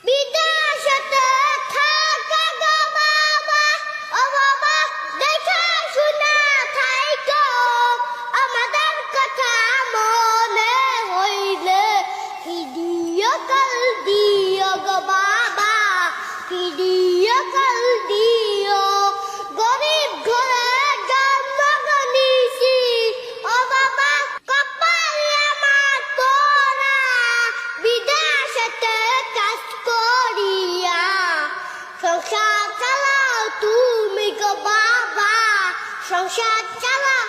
বিদেশেতে থাকা গো বাবা, ও বাবা দেখা শোনা থাইকো, আমাদের কথা মনে হইলে ভিডিও কল দিও গো বাবা, ভিডিও কল দিও। গরিব ঘরে জন্ম নিছি, ও বাবা কপালে আমার পোড়া, বিদেশেতে কাজ করিয়া সংসার চালাও তুমি গো বাবা, সংসার চালাও